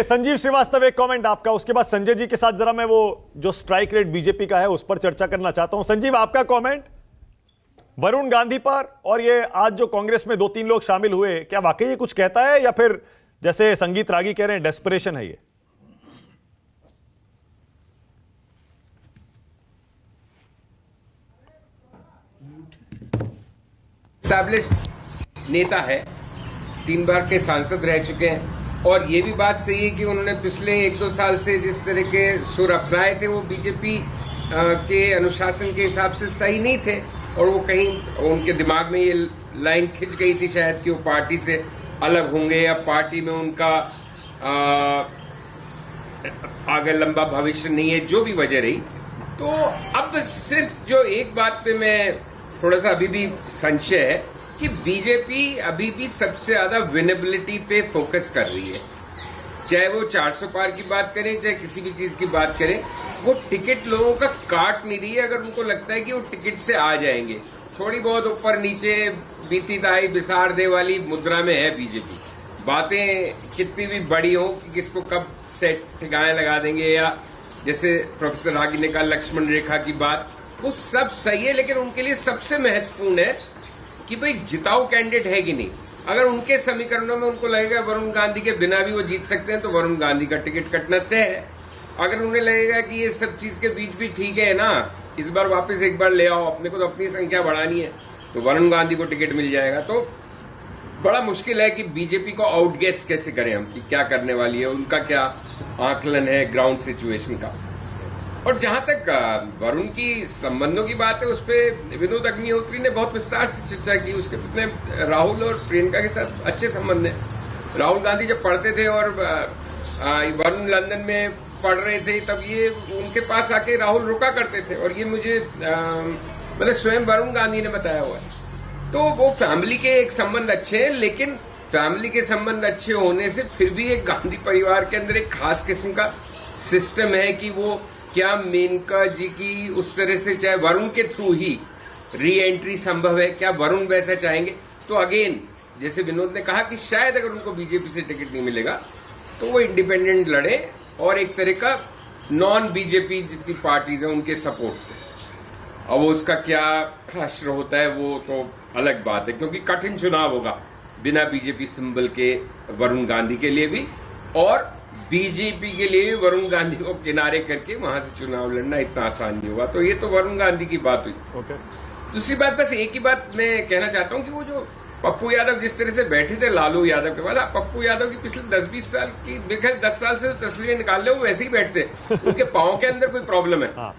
Okay, Sanjeev Srivastava, एक comment आपका, उसके बाद संजय जी के साथ जरा मैं वो जो स्ट्राइक रेट बीजेपी का है उस पर चर्चा करना चाहता हूं। संजीव, आपका कमेंट वरुण गांधी पर, और ये आज जो कांग्रेस में 2-3 लोग शामिल हुए, क्या वाकई ये कुछ कहता है या फिर जैसे संगीत रागी कह रहे हैं डेस्परेशन है ये? एस्टैब्लिश्ड नेता है, 3 बार के सांसद रह चुके हैं, और ये भी बात सही है कि उन्होंने पिछले 1-2 साल से जिस तरह के सुर अपनाए थे वो बीजेपी के अनुशासन के हिसाब से सही नहीं थे, और वो कहीं उनके दिमाग में ये लाइन खिंच गई थी शायद कि वो पार्टी से अलग होंगे या पार्टी में उनका आगे लंबा भविष्य नहीं है, जो भी वजह रही। तो अब सिर्फ जो एक बात पे मैं थोड़ा सा अभी भी संशय है कि बीजेपी अभी भी सबसे ज्यादा विनेबिलिटी पे फोकस कर रही है। चाहे वो 400 पार की बात करें, चाहे किसी भी चीज की बात करें, वो टिकट लोगों का काट नहीं रही है अगर उनको लगता है कि वो टिकट से आ जाएंगे। थोड़ी बहुत ऊपर नीचे बीती दाई बिसार दे वाली मुद्रा में है बीजेपी। बातें कितनी भी बड़ी हो कि किसको कब सेट ठिकाने लगा देंगे, या जैसे प्रोफेसर रागी ने कहा लक्ष्मण रेखा की बात, वो सब सही है, लेकिन उनके लिए सबसे महत्वपूर्ण है कि भाई जिताऊ कैंडिडेट है कि नहीं। अगर उनके समीकरणों में उनको लगेगा वरुण गांधी के बिना भी वो जीत सकते हैं तो वरुण गांधी का टिकट कटना तय है। अगर उन्हें लगेगा कि ये सब चीज के बीच भी ठीक है ना, इस बार वापस एक बार ले आओ, अपने को तो अपनी संख्या बढ़ानी है, तो वरुण गांधी को टिकट मिल जाएगा। तो बड़ा मुश्किल है कि बीजेपी को आउटगेस कैसे करें हम कि क्या करने वाली है, उनका क्या आकलन है ग्राउंड सिचुएशन का। और जहां तक वरुण की संबंधों की बात है, उस पर विनोद अग्निहोत्री ने बहुत विस्तार से चर्चा की। उसके अपने राहुल और प्रियंका के साथ अच्छे संबंध हैं। राहुल गांधी जब पढ़ते थे और वरुण लंदन में पढ़ रहे थे, तब ये उनके पास आके राहुल रुका करते थे, और ये मुझे मतलब स्वयं वरुण गांधी ने बताया हुआ है। तो वो फैमिली के एक संबंध अच्छे हैं, लेकिन फैमिली के संबंध अच्छे होने से फिर भी एक गांधी परिवार के अंदर एक खास किस्म का सिस्टम है कि वो क्या मेनका जी की उस तरह से, चाहे वरुण के थ्रू ही री एंट्री संभव है, क्या वरुण वैसा चाहेंगे। तो अगेन जैसे विनोद ने कहा कि शायद अगर उनको बीजेपी से टिकट नहीं मिलेगा तो वो इंडिपेंडेंट लड़े, और एक तरह का नॉन बीजेपी जितनी पार्टीज है उनके सपोर्ट से। अब उसका क्या हश्र होता है वो तो अलग बात है, क्योंकि कठिन चुनाव होगा बिना बीजेपी सिंबल के वरुण गांधी के लिए भी, और बीजेपी के लिए वरुण गांधी को किनारे करके वहां से चुनाव लड़ना इतना आसान नहीं होगा। तो ये तो वरुण गांधी की बात हुई। दूसरी बात, बस एक ही बात मैं कहना चाहता हूं कि वो जो पप्पू यादव जिस तरह से बैठे थे लालू यादव के बाद, पप्पू यादव की पिछले 10-20 साल की, 10 साल से तस्वीरें निकाल ले, वो वैसे ही बैठते। उनके पांव के अंदर कोई प्रॉब्लम है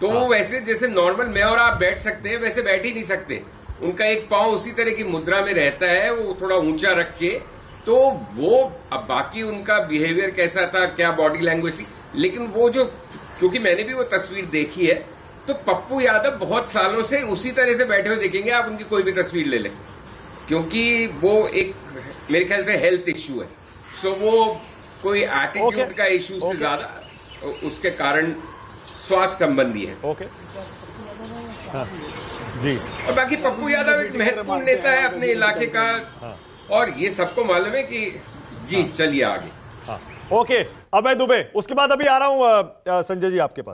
तो वो वैसे जैसे नॉर्मल मैं और आप बैठ सकते हैं वैसे बैठ ही नहीं सकते। उनका एक पांव उसी तरह की मुद्रा में रहता है, वो थोड़ा ऊंचा रख के। तो वो अब बाकी उनका बिहेवियर कैसा था, क्या बॉडी लैंग्वेज थी, लेकिन वो जो, क्योंकि मैंने भी वो तस्वीर देखी है, तो पप्पू यादव बहुत सालों से उसी तरह से बैठे हुए देखेंगे आप, उनकी कोई भी तस्वीर ले लें, क्योंकि वो एक मेरे ख्याल से हेल्थ इश्यू है। सो वो कोई एटीट्यूड का इश्यू से ज्यादा उसके कारण स्वास्थ्य संबंधी है। ओके जी। और बाकी पप्पू यादव एक महत्वपूर्ण नेता है अपने इलाके का, और ये सबको मालूम है कि जी चलिए आगे। ओके, अब मैं दुबे, उसके बाद अभी आ रहा हूं संजय जी आपके पास।